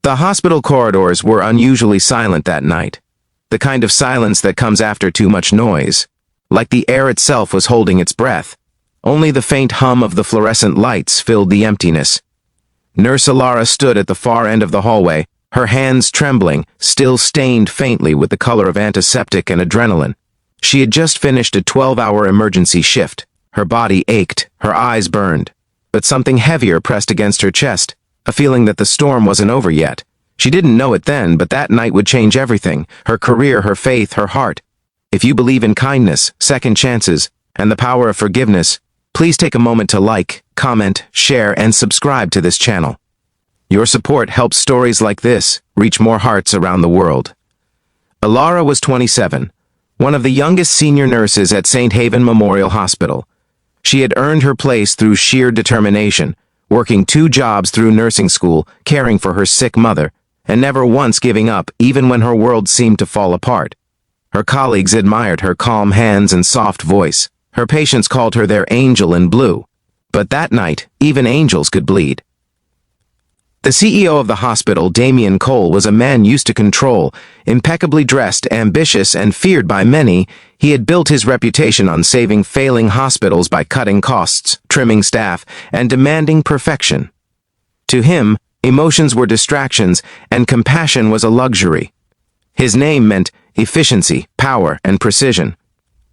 The hospital corridors were unusually silent that night. The kind of silence that comes after too much noise. Like the air itself was holding its breath. Only the faint hum of the fluorescent lights filled the emptiness. Nurse Alara stood at the far end of the hallway, her hands trembling, still stained faintly with the color of antiseptic and adrenaline. She had just finished a 12-hour emergency shift. Her body ached, her eyes burned. But something heavier pressed against her chest, a feeling that the storm wasn't over yet. She didn't know it then, but that night would change everything, her career, her faith, her heart. If you believe in kindness, second chances, and the power of forgiveness, please take a moment to like, comment, share, and subscribe to this channel. Your support helps stories like this reach more hearts around the world. Alara was 27, one of the youngest senior nurses at St. Haven Memorial Hospital. She had earned her place through sheer determination, working 2 jobs through nursing school, caring for her sick mother, and never once giving up even when her world seemed to fall apart. Her colleagues admired her calm hands and soft voice. Her patients called her their angel in blue. But that night, even angels could bleed. The CEO of the hospital, Damian Cole, was a man used to control, impeccably dressed, ambitious, and feared by many. He had built his reputation on saving failing hospitals by cutting costs, trimming staff, and demanding perfection. To him, emotions were distractions, and compassion was a luxury. His name meant efficiency, power, and precision.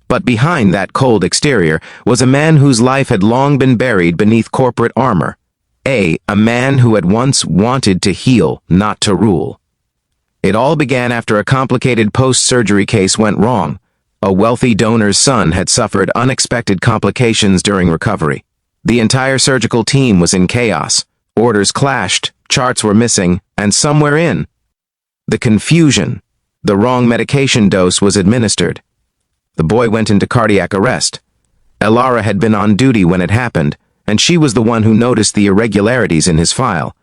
But behind that cold exterior was a man whose life had long been buried beneath corporate armor. A man who had once wanted to heal, not to rule. It all began after a complicated post-surgery case went wrong. A wealthy donor's son had suffered unexpected complications during recovery. The entire surgical team was in chaos. Orders clashed, charts were missing, and somewhere in the confusion, the wrong medication dose was administered. The boy went into cardiac arrest. Alara had been on duty when it happened, and she was the one who noticed the irregularities in his file.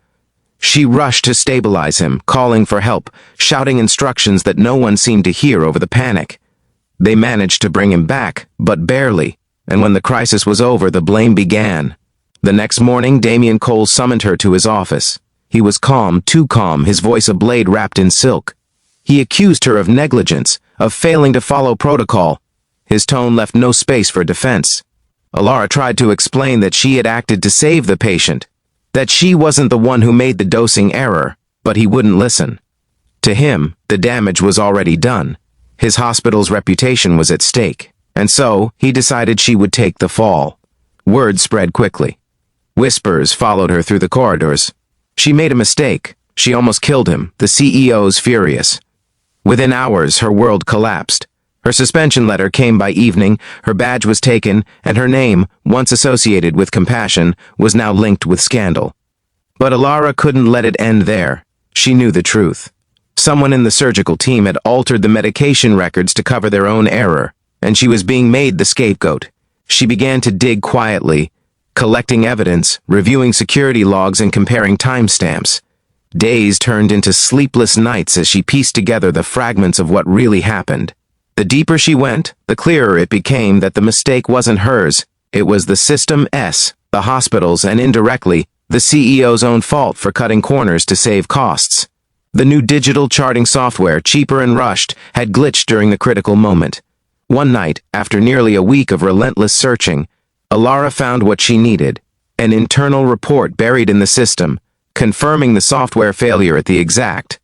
She rushed to stabilize him, calling for help, shouting instructions that no one seemed to hear over the panic. They managed to bring him back, but barely, and when the crisis was over, the blame began. The next morning, Damian Cole summoned her to his office. He was calm, too calm, his voice a blade wrapped in silk. He accused her of negligence, of failing to follow protocol. His tone left no space for defense. Alara tried to explain that she had acted to save the patient, that she wasn't the one who made the dosing error, but he wouldn't listen. To him, the damage was already done. His hospital's reputation was at stake, and so he decided she would take the fall. Word spread quickly. Whispers followed her through the corridors. She made a mistake. She almost killed him, the CEO's furious. Within hours, her world collapsed. Her suspension letter came by evening, her badge was taken, and her name, once associated with compassion, was now linked with scandal. But Alara couldn't let it end there. She knew the truth. Someone in the surgical team had altered the medication records to cover their own error, and she was being made the scapegoat. She began to dig quietly, collecting evidence, reviewing security logs, and comparing timestamps. Days turned into sleepless nights as she pieced together the fragments of what really happened. The deeper she went, the clearer it became that the mistake wasn't hers. It was the system's, the hospital's, and indirectly, the CEO's own fault for cutting corners to save costs. The new digital charting software, cheaper and rushed, had glitched during the critical moment. One night, after nearly a week of relentless searching, Alara found what she needed, an internal report buried in the system, confirming the software failure at the exact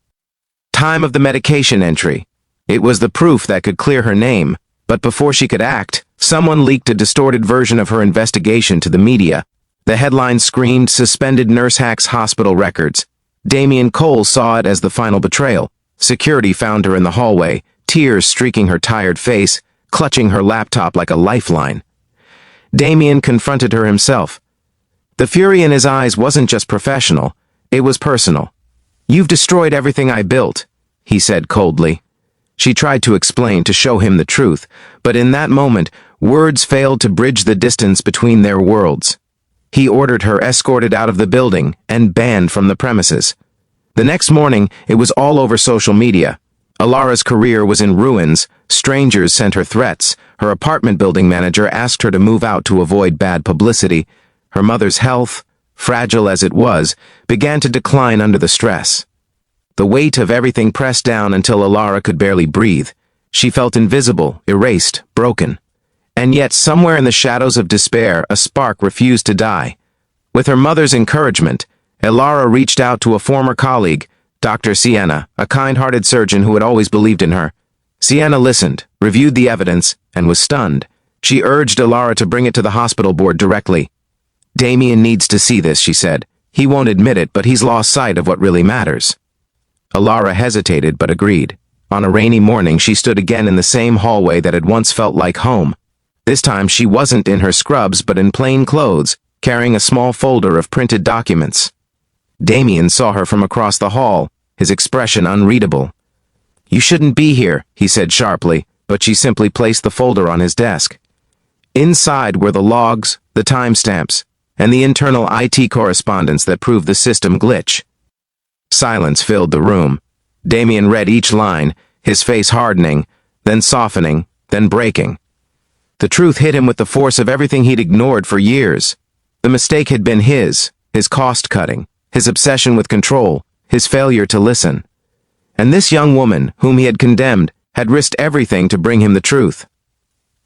time of the medication entry. It was the proof that could clear her name, but before she could act, someone leaked a distorted version of her investigation to the media. The headline screamed, "Suspended Nurse Hacks Hospital Records." Damian Cole saw it as the final betrayal. Security found her in the hallway, tears streaking her tired face, clutching her laptop like a lifeline. Damian confronted her himself. The fury in his eyes wasn't just professional, it was personal. "You've destroyed everything I built," he said coldly. She tried to explain, to show him the truth, but in that moment, words failed to bridge the distance between their worlds. He ordered her escorted out of the building and banned from the premises. The next morning, it was all over social media. Alara's career was in ruins, strangers sent her threats, her apartment building manager asked her to move out to avoid bad publicity. Her mother's health, fragile as it was, began to decline under the stress. the weight of everything pressed down until Alara could barely breathe. She felt invisible, erased, broken. And yet, somewhere in the shadows of despair, a spark refused to die. With her mother's encouragement, Alara reached out to a former colleague, Dr. Sienna, a kind-hearted surgeon who had always believed in her. Sienna listened, reviewed the evidence, and was stunned. She urged Alara to bring it to the hospital board directly. "Damien needs to see this," she said. "He won't admit it, but he's lost sight of what really matters." Alara hesitated but agreed. On a rainy morning, she stood again in the same hallway that had once felt like home. This time, she wasn't in her scrubs but in plain clothes, carrying a small folder of printed documents. Damien saw her from across the hall, his expression unreadable. "You shouldn't be here," he said sharply, but she simply placed the folder on his desk. Inside were the logs, the timestamps, and the internal IT correspondence that proved the system glitch. Silence filled the room. Damien read each line, his face hardening, then softening, then breaking. The truth hit him with the force of everything he'd ignored for years. The mistake had been his cost-cutting, his obsession with control, his failure to listen. And this young woman, whom he had condemned, had risked everything to bring him the truth.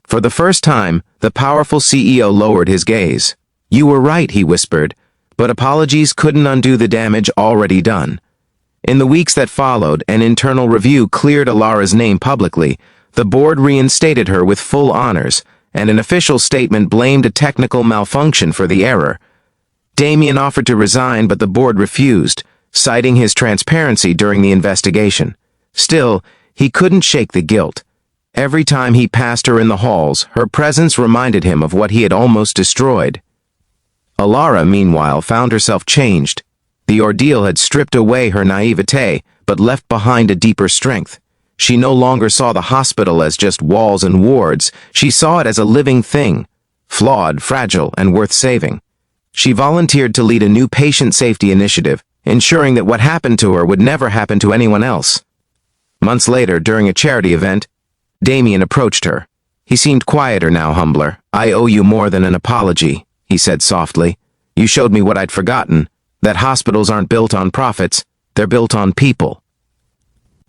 For the first time, the powerful CEO lowered his gaze. "You were right," he whispered, but apologies couldn't undo the damage already done. In the weeks that followed, an internal review cleared Alara's name publicly. The board reinstated her with full honors, and an official statement blamed a technical malfunction for the error. Damien offered to resign, but the board refused, citing his transparency during the investigation. Still, he couldn't shake the guilt. Every time he passed her in the halls, her presence reminded him of what he had almost destroyed. Alara, meanwhile, found herself changed. The ordeal had stripped away her naivete, but left behind a deeper strength. She no longer saw the hospital as just walls and wards. She saw it as a living thing, flawed, fragile, and worth saving. She volunteered to lead a new patient safety initiative, ensuring that what happened to her would never happen to anyone else. Months later, during a charity event, Damien approached her. He seemed quieter now, humbler. "I owe you more than an apology," he said softly. "You showed me what I'd forgotten, that hospitals aren't built on profits, they're built on people."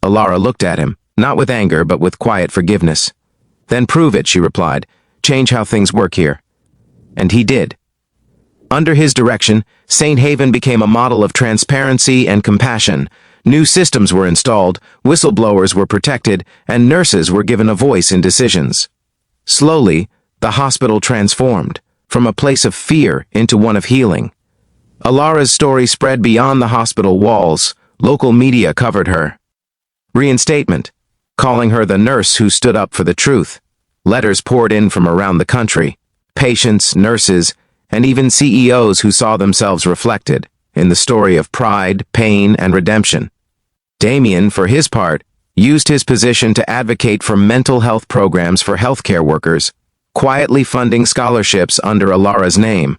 Alara looked at him, not with anger but with quiet forgiveness. "Then prove it," she replied. "Change how things work here." And he did. Under his direction, St. Haven became a model of transparency and compassion. New systems were installed, whistleblowers were protected, and nurses were given a voice in decisions. Slowly, the hospital transformed, from a place of fear into one of healing. Alara's story spread beyond the hospital walls. Local media covered her reinstatement, calling her the nurse who stood up for the truth. Letters poured in from around the country. Patients, nurses, and even CEOs who saw themselves reflected in the story of pride, pain, and redemption. Damien, for his part, used his position to advocate for mental health programs for healthcare workers, quietly funding scholarships under Alara's name.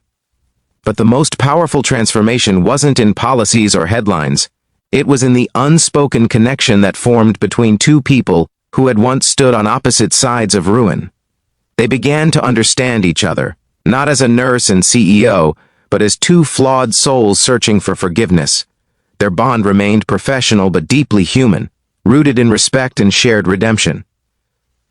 But the most powerful transformation wasn't in policies or headlines. It was in the unspoken connection that formed between two people who had once stood on opposite sides of ruin. They began to understand each other, not as a nurse and CEO, but as two flawed souls searching for forgiveness. Their bond remained professional but deeply human, rooted in respect and shared redemption.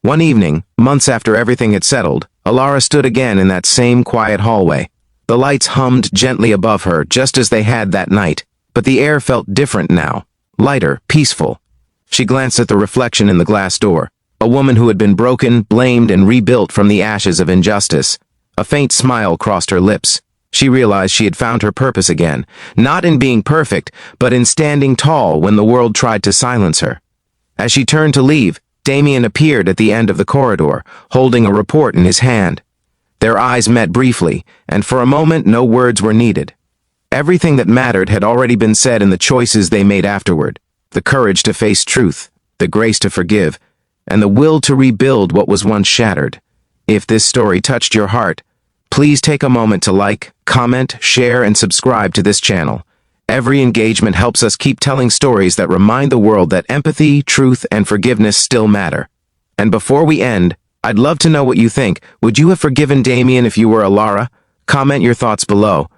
One evening, months after everything had settled, Alara stood again in that same quiet hallway. The lights hummed gently above her, just as they had that night, but the air felt different now, lighter, peaceful. She glanced at the reflection in the glass door, a woman who had been broken, blamed, and rebuilt from the ashes of injustice. A faint smile crossed her lips. She realized she had found her purpose again, not in being perfect, but in standing tall when the world tried to silence her. As she turned to leave, Damien appeared at the end of the corridor, holding a report in his hand. Their eyes met briefly, and for a moment no words were needed. Everything that mattered had already been said in the choices they made afterward: the courage to face truth, the grace to forgive, and the will to rebuild what was once shattered. If this story touched your heart, please take a moment to like, comment, share, and subscribe to this channel. Every engagement helps us keep telling stories that remind the world that empathy, truth, and forgiveness still matter. And before we end, I'd love to know what you think. Would you have forgiven Damien if you were Alara? Comment your thoughts below.